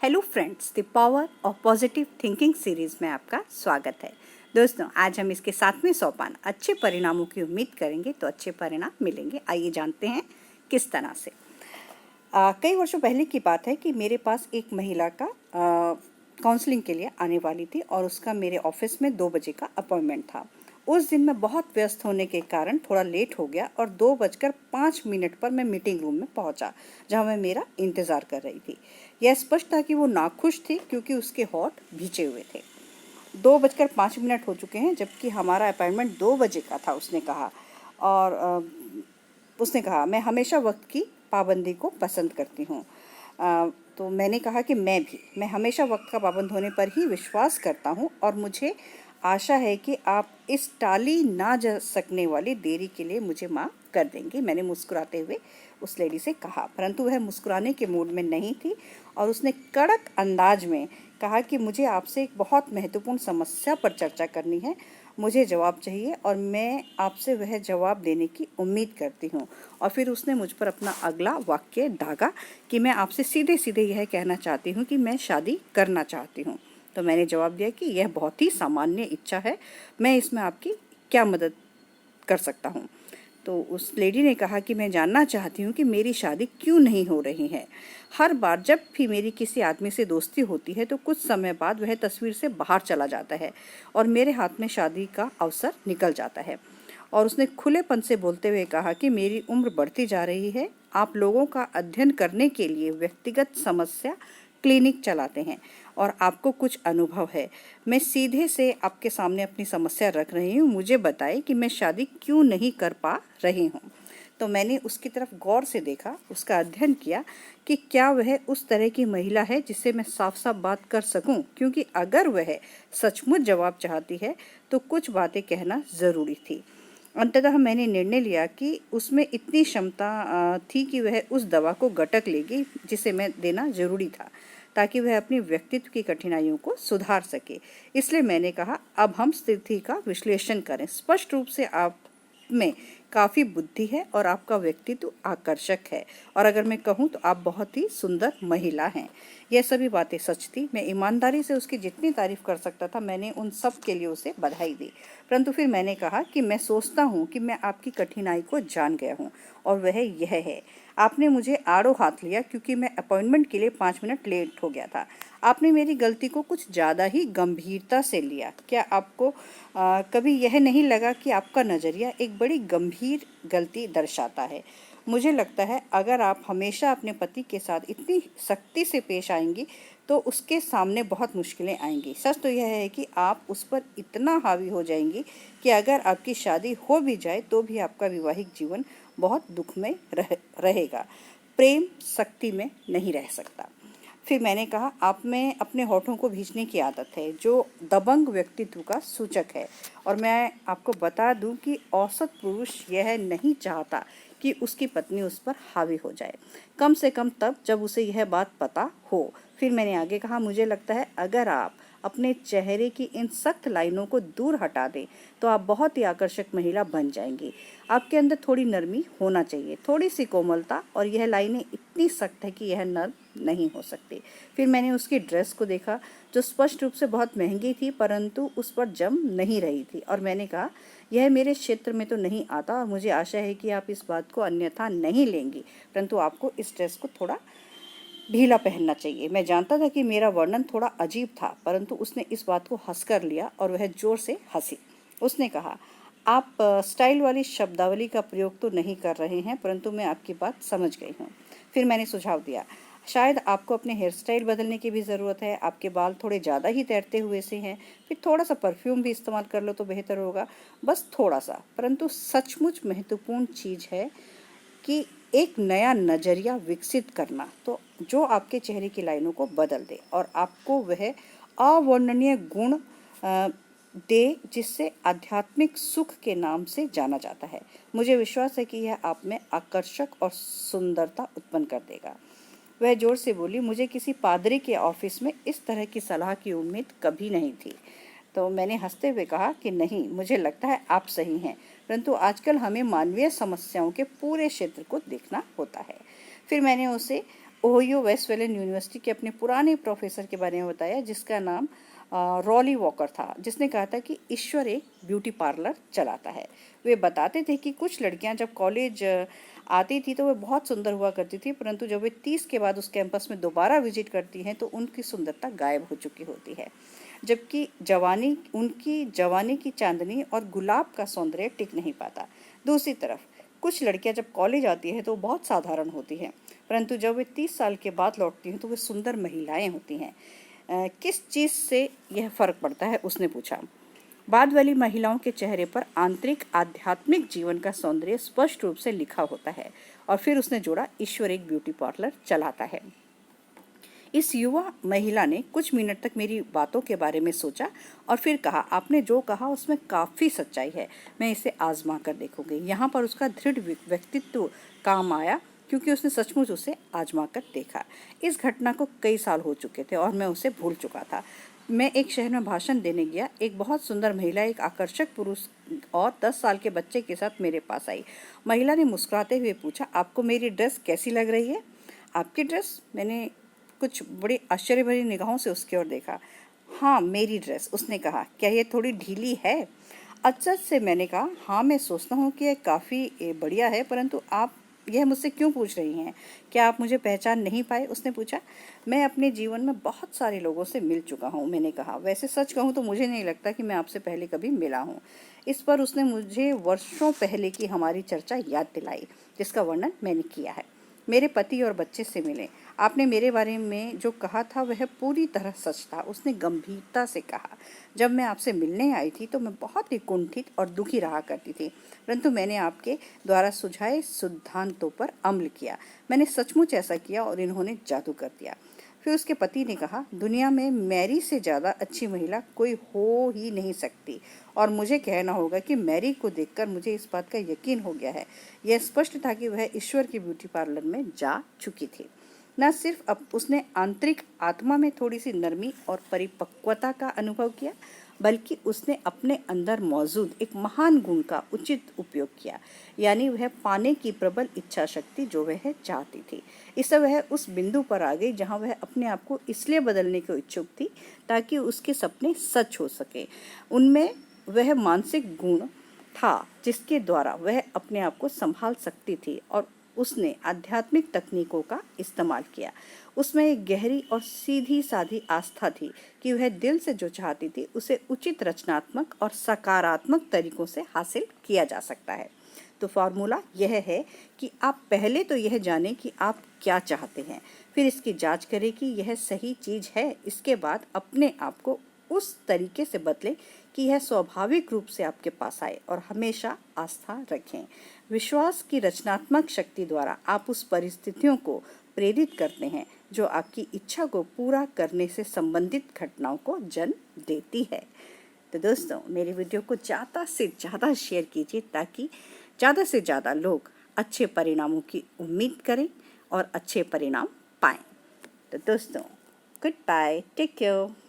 Hello friends, the power of positive thinking series में आपका स्वागत है। दोस्तों, आज हम इसके 7वें सोपान अच्छे परिणामों की उम्मीद करेंगे तो अच्छे परिणाम मिलेंगे। आइए जानते हैं किस तरह से। कई वर्षों पहले की बात है कि मेरे पास एक महिला का काउंसलिंग के लिए आने वाली थी और उसका मेरे ऑफिस में 2 बजे का अपॉइंटमेंट था। उस दिन मैं बहुत व्यस्त होने के कारण थोड़ा लेट हो गया और 2:05 पर मैं मीटिंग रूम में पहुंचा, जहां मैं मेरा इंतज़ार कर रही थी। यह स्पष्ट था कि वो नाखुश थी क्योंकि उसके होंठ भींचे हुए थे। 2:05 हो चुके हैं जबकि हमारा अपॉइंटमेंट 2 बजे का था, उसने कहा। और उसने कहा, मैं हमेशा वक्त की पाबंदी को पसंद करती हूँ। तो मैंने कहा कि मैं हमेशा वक्त का पाबंद होने पर ही विश्वास करता हूँ और मुझे आशा है कि आप इस टाली ना जा सकने वाली देरी के लिए मुझे माफ़ कर देंगी। मैंने मुस्कुराते हुए उस लेडी से कहा, परंतु वह मुस्कुराने के मूड में नहीं थी और उसने कड़क अंदाज में कहा कि मुझे आपसे एक बहुत महत्वपूर्ण समस्या पर चर्चा करनी है। मुझे जवाब चाहिए और मैं आपसे वह जवाब देने की उम्मीद करती हूँ। और फिर उसने मुझ पर अपना अगला वाक्य दागा कि मैं आपसे सीधे सीधे यह कहना चाहती हूँ कि मैं शादी करना चाहती हूँ। तो मैंने जवाब दिया कि यह बहुत ही सामान्य इच्छा है, मैं इसमें आपकी क्या मदद कर सकता हूँ। तो उस लेडी ने कहा कि मैं जानना चाहती हूँ कि मेरी शादी क्यों नहीं हो रही है। हर बार जब भी मेरी किसी आदमी से दोस्ती होती है तो कुछ समय बाद वह तस्वीर से बाहर चला जाता है और मेरे हाथ में शादी का अवसर निकल जाता है। और उसने खुलेपन से बोलते हुए कहा कि मेरी उम्र बढ़ती जा रही है, आप लोगों का अध्ययन करने के लिए व्यक्तिगत समस्या क्लिनिक चलाते हैं और आपको कुछ अनुभव है। मैं सीधे से आपके सामने अपनी समस्या रख रही हूँ, मुझे बताएं कि मैं शादी क्यों नहीं कर पा रही हूँ। तो मैंने उसकी तरफ गौर से देखा, उसका अध्ययन किया कि क्या वह उस तरह की महिला है जिससे मैं साफ साफ बात कर सकूं, क्योंकि अगर वह सचमुच जवाब चाहती है तो कुछ बातें कहना ज़रूरी थी। अंततः मैंने निर्णय लिया कि उसमें इतनी क्षमता थी कि वह उस दवा को गटक लेगी जिसे मैं देना ज़रूरी था, ताकि वह अपनी व्यक्तित्व की कठिनाइयों को सुधार सके। इसलिए मैंने कहा, अब हम स्थिति का विश्लेषण करें। स्पष्ट रूप से आप में काफ़ी बुद्धि है और आपका व्यक्तित्व आकर्षक है, और अगर मैं कहूँ तो आप बहुत ही सुंदर महिला हैं। यह सभी बातें सच थी। मैं ईमानदारी से उसकी जितनी तारीफ कर सकता था मैंने उन सब के लिए उसे बधाई दी। परंतु फिर मैंने कहा कि मैं सोचता हूँ कि मैं आपकी कठिनाई को जान गया हूँ और वह यह है, आपने मुझे आड़ो हाथ लिया क्योंकि मैं अपॉइंटमेंट के लिए 5 मिनट लेट हो गया था। आपने मेरी गलती को कुछ ज़्यादा ही गंभीरता से लिया। क्या आपको कभी यह नहीं लगा कि आपका नज़रिया एक बड़ी गंभीर गलती दर्शाता है? मुझे लगता है अगर आप हमेशा अपने पति के साथ इतनी सख्ती से पेश आएंगी तो उसके सामने बहुत मुश्किलें आएंगी। सच तो यह है कि आप उस पर इतना हावी हो जाएंगी कि अगर आपकी शादी हो भी जाए तो भी आपका वैवाहिक जीवन बहुत दुखमय रहेगा। प्रेम शक्ति में नहीं रह सकता। फिर मैंने कहा, आप में अपने होठों को भींचने की आदत है जो दबंग व्यक्तित्व का सूचक है, और मैं आपको बता दूं कि औसत पुरुष यह नहीं चाहता कि उसकी पत्नी उस पर हावी हो जाए, कम से कम तब जब उसे यह बात पता हो। फिर मैंने आगे कहा, मुझे लगता है अगर आप अपने चेहरे की इन सख्त लाइनों को दूर हटा दें तो आप बहुत ही आकर्षक महिला बन जाएंगी। आपके अंदर थोड़ी नरमी होना चाहिए, थोड़ी सी कोमलता, और यह लाइनें इतनी सख्त है कि यह नर्म नहीं हो सकती। फिर मैंने उसकी ड्रेस को देखा जो स्पष्ट रूप से बहुत महंगी थी परंतु उस पर जम नहीं रही थी, और मैंने कहा, यह मेरे क्षेत्र में तो नहीं आता और मुझे आशा है कि आप इस बात को अन्यथा नहीं लेंगी, परंतु आपको इस ड्रेस को थोड़ा ढीला पहनना चाहिए। मैं जानता था कि मेरा वर्णन थोड़ा अजीब था, परंतु उसने इस बात को हंसकर लिया और वह जोर से हंसी। उसने कहा, आप स्टाइल वाली शब्दावली का प्रयोग तो नहीं कर रहे हैं, परंतु मैं आपकी बात समझ गई हूँ। फिर मैंने सुझाव दिया, शायद आपको अपने हेयर स्टाइल बदलने की भी ज़रूरत है। आपके बाल थोड़े ज़्यादा ही तैरते हुए से हैं। फिर थोड़ा सा परफ्यूम भी इस्तेमाल कर लो तो बेहतर होगा, बस थोड़ा सा। परंतु सचमुच महत्वपूर्ण चीज़ है कि एक नया नज़रिया विकसित करना तो जो आपके चेहरे की लाइनों को बदल दे और आपको वह अवर्णनीय गुण दे जिससे आध्यात्मिक सुख के नाम से जाना जाता है। मुझे विश्वास है कि यह आप में आकर्षक और सुंदरता उत्पन्न कर देगा। वह जोर से बोली, मुझे किसी पादरी के ऑफिस में इस तरह की सलाह की उम्मीद कभी नहीं थी। तो मैंने हंसते हुए कहा कि नहीं, मुझे लगता है आप सही हैं, परंतु आजकल हमें मानवीय समस्याओं के पूरे क्षेत्र को देखना होता है। फिर मैंने उसे ओहियो वेस्टफेलन यूनिवर्सिटी के अपने पुराने प्रोफेसर के बारे में बताया, जिसका नाम रॉली वॉकर था, जिसने कहा था कि ईश्वर एक ब्यूटी पार्लर चलाता है। वे बताते थे कि कुछ लड़कियां जब कॉलेज आती थी तो वे बहुत सुंदर हुआ करती थी, परंतु जब वे 30 के बाद उस कैंपस में दोबारा विजिट करती हैं तो उनकी सुंदरता गायब हो चुकी होती है, जबकि उनकी जवानी की चांदनी और गुलाब का सौंदर्य टिक नहीं पाता। दूसरी तरफ कुछ लड़कियां जब कॉलेज आती हैं तो बहुत साधारण होती हैं, परंतु जब वे 30 साल के बाद लौटती हैं तो वे सुंदर महिलाएं होती हैं। किस चीज़ से यह फ़र्क पड़ता है, उसने पूछा। बाद वाली महिलाओं के चेहरे पर आंतरिक आध्यात्मिक जीवन का सौंदर्य स्पष्ट रूप से लिखा होता है। और फिर उसने जोड़ा, ईश्वर एक ब्यूटी पार्लर चलाता है। इस युवा महिला ने कुछ मिनट तक मेरी बातों के बारे में सोचा और फिर कहा, आपने जो कहा उसमें काफ़ी सच्चाई है, मैं इसे आजमा कर देखूंगी। यहाँ पर उसका दृढ़ व्यक्तित्व काम आया, क्योंकि उसने सचमुच उसे आजमा कर देखा। इस घटना को कई साल हो चुके थे और मैं उसे भूल चुका था। मैं एक शहर में भाषण देने गया। एक बहुत सुंदर महिला एक आकर्षक पुरुष और 10 साल के बच्चे के साथ मेरे पास आई। महिला ने मुस्कुराते हुए पूछा, आपको मेरी ड्रेस कैसी लग रही है? आपकी ड्रेस? मैंने कुछ बड़ी आश्चर्य भरी निगाहों से उसकी ओर देखा। हाँ, मेरी ड्रेस, उसने कहा। क्या ये थोड़ी ढीली है? अचरज से मैंने कहा, हाँ, मैं सोचता हूँ कि यह काफ़ी बढ़िया है, परंतु आप यह मुझसे क्यों पूछ रही हैं? क्या आप मुझे पहचान नहीं पाए? उसने पूछा। मैं अपने जीवन में बहुत सारे लोगों से मिल चुका हूँ, मैंने कहा। वैसे सच कहूँ तो मुझे नहीं लगता कि मैं आपसे पहले कभी मिला हूँ। इस पर उसने मुझे वर्षों पहले की हमारी चर्चा याद दिलाई, जिसका वर्णन मैंने किया है। मेरे पति और बच्चे से मिले। आपने मेरे बारे में जो कहा था वह पूरी तरह सच था, उसने गंभीरता से कहा। जब मैं आपसे मिलने आई थी तो मैं बहुत ही कुंठित और दुखी रहा करती थी, परंतु मैंने आपके द्वारा सुझाए सिद्धांतों पर अमल किया। मैंने सचमुच ऐसा किया और इन्होंने जादू कर दिया। फिर उसके पति ने कहा, दुनिया में मैरी से ज़्यादा अच्छी महिला कोई हो ही नहीं सकती, और मुझे कहना होगा कि मैरी को देखकर मुझे इस बात का यकीन हो गया है। यह स्पष्ट था कि वह ईश्वर के ब्यूटी पार्लर में जा चुकी थी। न सिर्फ अब उसने आंतरिक आत्मा में थोड़ी सी नरमी और परिपक्वता का अनुभव किया, बल्कि उसने अपने अंदर मौजूद एक महान गुण का उचित उपयोग किया, यानी वह पाने की प्रबल इच्छा शक्ति जो वह चाहती थी। इससे वह उस बिंदु पर आ गई जहां वह अपने आप को इसलिए बदलने को इच्छुक थी ताकि उसके सपने सच हो सके। उनमें वह मानसिक गुण था जिसके द्वारा वह अपने आप को संभाल सकती थी, और उसने आध्यात्मिक तकनीकों का इस्तेमाल किया। उसमें एक गहरी और सीधी साधी आस्था थी कि वह दिल से जो चाहती थी उसे उचित रचनात्मक और सकारात्मक तरीकों से हासिल किया जा सकता है। तो फार्मूला यह है कि आप पहले तो यह जानें कि आप क्या चाहते हैं, फिर इसकी जांच करें कि यह सही चीज़ है। इसके बाद अपने आप को उस तरीके से बदलें कि यह स्वाभाविक रूप से आपके पास आए, और हमेशा आस्था रखें। विश्वास की रचनात्मक शक्ति द्वारा आप उस परिस्थितियों को प्रेरित करते हैं जो आपकी इच्छा को पूरा करने से संबंधित घटनाओं को जन्म देती है। तो दोस्तों, मेरी वीडियो को ज़्यादा से ज़्यादा शेयर कीजिए ताकि ज़्यादा से ज़्यादा लोग अच्छे परिणामों की उम्मीद करें और अच्छे परिणाम पाएं। तो दोस्तों, गुड बाय, टेक केयर।